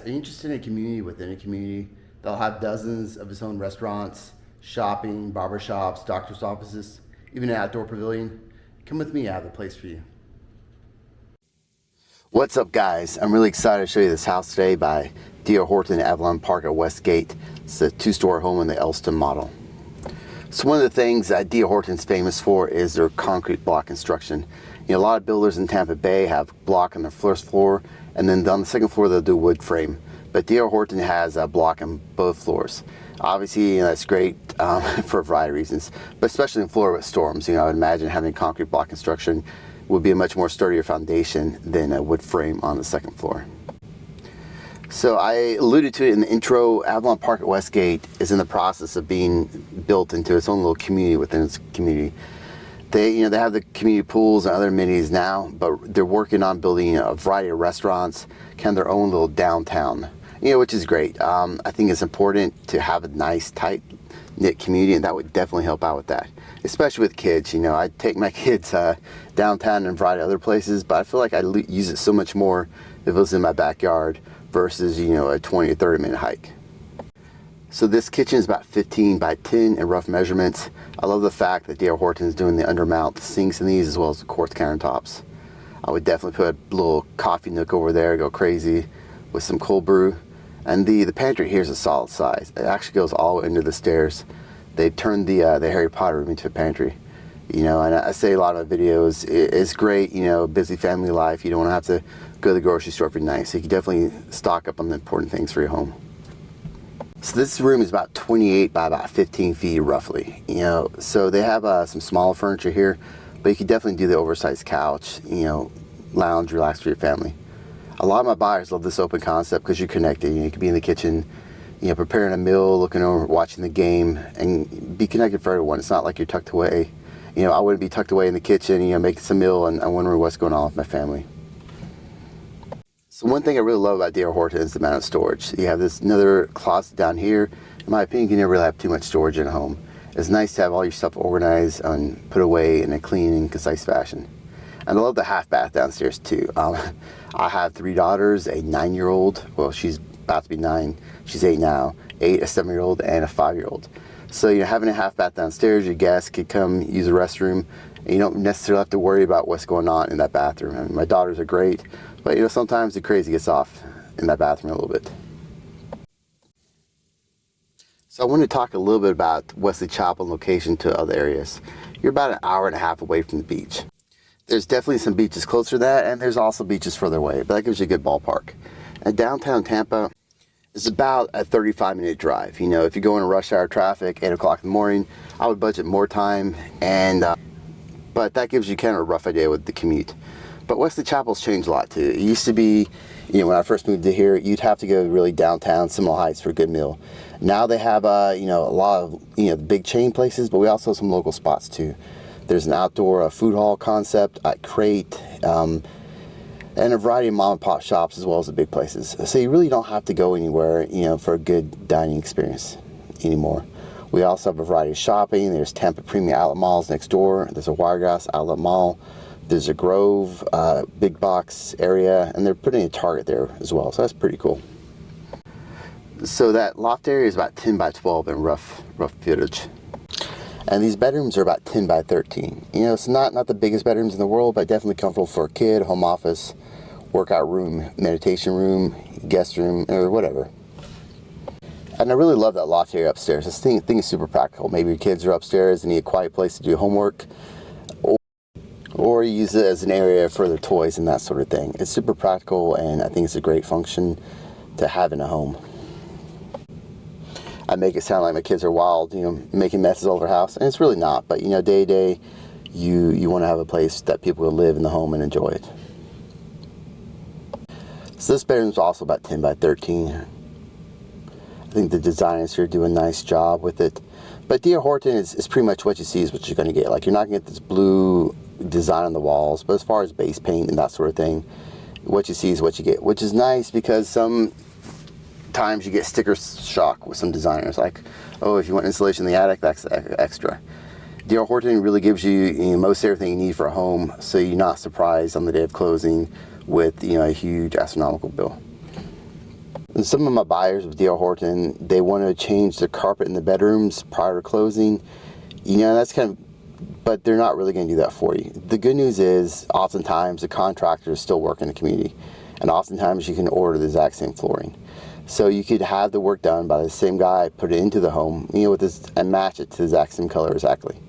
Guys, are you interested in a community within a community that'll have dozens of its own restaurants, shopping, barber shops, doctor's offices, even an outdoor pavilion? Come with me, I have a place for you. What's up, guys? I'm really excited to show you this house today by Horton Avalon Park at Westgate. It's a two-story home in the Elston model. So one of the things that Horton's famous for is their concrete block construction. You know, a lot of builders in Tampa Bay have block on their first floor, and then on the second floor they'll do wood frame. But Horton has a block on both floors. Obviously, you know, that's great for a variety of reasons, but especially in Florida with storms. You know, I would imagine having concrete block construction would be a much more sturdier foundation than a wood frame on the second floor. So I alluded to it in the intro. Avalon Park at Westgate is in the process of being built into its own little community within its community. They have the community pools and other amenities now, but they're working on building a variety of restaurants, kind of their own little downtown, which is great. I think it's important to have a nice, tight-knit community, and that would definitely help out with that, especially with kids. I take my kids downtown and a variety of other places, but I feel like I use it so much more if it was in my backyard versus, a 20 or 30 minute hike. So this kitchen is about 15 by 10 in rough measurements. I love the fact that Horton is doing the undermount sinks in these as well as the quartz countertops. I would definitely put a little coffee nook over there, go crazy with some cold brew. And the pantry here is a solid size. It actually goes all the way into the stairs. They turned the Harry Potter room into a pantry. And I say a lot of my videos, it's great, busy family life. You don't want to have to go to the grocery store every night. So you can definitely stock up on the important things for your home. So this room is about 28 by about 15 feet roughly. So they have some smaller furniture here, but you can definitely do the oversized couch, lounge, relax for your family. A lot of my buyers love this open concept because you're connected. You can be in the kitchen, preparing a meal, looking over, watching the game, and be connected for everyone. It's not like you're tucked away. I wouldn't be tucked away in the kitchen, making some meal and I'm wondering what's going on with my family. So one thing I really love about Horton is the amount of storage. You have this another closet down here. In my opinion, you never really have too much storage in a home. It's nice to have all your stuff organized and put away in a clean and concise fashion. And I love the half bath downstairs too. I have 3 daughters, a 9-year-old, well, she's about to be 9, she's 8 now, 8, a 7-year-old, and a 5-year-old. So having a half bath downstairs, your guests could come use the restroom, and you don't necessarily have to worry about what's going on in that bathroom. I mean, my daughters are great, but sometimes the crazy gets off in that bathroom a little bit. So I want to talk a little bit about Wesley Chapel and location to other areas. You're about an hour and a half away from the beach. There's definitely some beaches closer to that, and there's also beaches further away, but that gives you a good ballpark. And downtown Tampa is about a 35-minute drive. If you're going to rush hour traffic, 8 o'clock in the morning, I would budget more time, and but that gives you kind of a rough idea with the commute. But Wesley Chapel's changed a lot too. It used to be, when I first moved to here, you'd have to go really downtown, Seminole Heights for a good meal. Now they have, a lot of, big chain places, but we also have some local spots too. There's an outdoor food hall concept at Crate, and a variety of mom and pop shops as well as the big places. So you really don't have to go anywhere, for a good dining experience anymore. We also have a variety of shopping. There's Tampa Premium Outlet Malls next door. There's a Wiregrass Outlet Mall. There's a Grove big box area, and they're putting a Target there as well. So that's pretty cool. So that loft area is about 10 by 12 in rough footage. And these bedrooms are about 10 by 13. It's not the biggest bedrooms in the world, but definitely comfortable for a kid, home office, workout room, meditation room, guest room, or whatever. And I really love that loft area upstairs. This thing is super practical. Maybe your kids are upstairs and need a quiet place to do homework, or use it as an area for their toys and that sort of thing. It's super practical, and I think it's a great function to have in a home. I make it sound like my kids are wild, making messes all over the house, and it's really not. But day to day, you want to have a place that people will live in the home and enjoy it. So this bedroom is also about 10 by 13. I think the designers here do a nice job with it. But Horton is pretty much what you see is what you're going to get. Like, you're not going to get this blue design on the walls, but as far as base paint and that sort of thing, what you see is what you get, which is nice because sometimes you get sticker shock with some designers, like, oh, if you want insulation in the attic, that's extra. Horton really gives you, most everything you need for a home, so you're not surprised on the day of closing with a huge astronomical bill. And some of my buyers with D.R. Horton, they want to change the carpet in the bedrooms prior to closing. You know, that's kind of, but they're not really going to do that for you. The good news is, oftentimes the contractor is still working in the community, and oftentimes you can order the exact same flooring. So you could have the work done by the same guy, put it into the home, you know, with this, and match it to the exact same color exactly.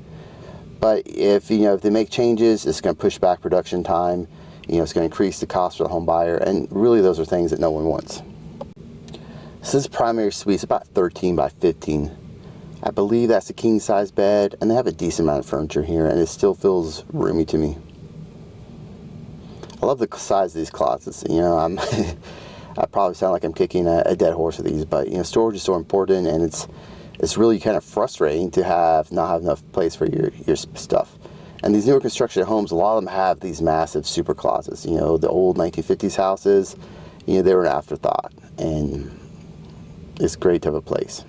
But if, you know, if they make changes, it's going to push back production time. You know, it's going to increase the cost for the home buyer, and really those are things that no one wants. So this primary suite is about 13 by 15. I believe that's a king size bed, and they have a decent amount of furniture here, and it still feels roomy to me. I love the size of these closets. You know, I probably sound like I'm kicking a dead horse with these, but you know, storage is so important, and it's really kind of frustrating to not have enough place for your stuff. And these newer construction homes, a lot of them have these massive super closets. You know, the old 1950s houses, you know, they were an afterthought, and it's great to have a place.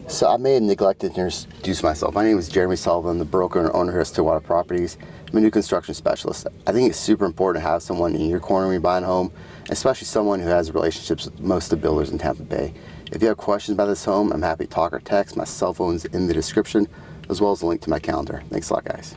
So I may have neglected to introduce myself. My name is Jeremy Sullivan, the broker and owner here at Stillwater Properties. I'm a new construction specialist. I think it's super important to have someone in your corner when you're buying a home, especially someone who has relationships with most of the builders in Tampa Bay. If you have questions about this home, I'm happy to talk or text. My cell phone's in the description, as well as a link to my calendar. Thanks a lot, guys.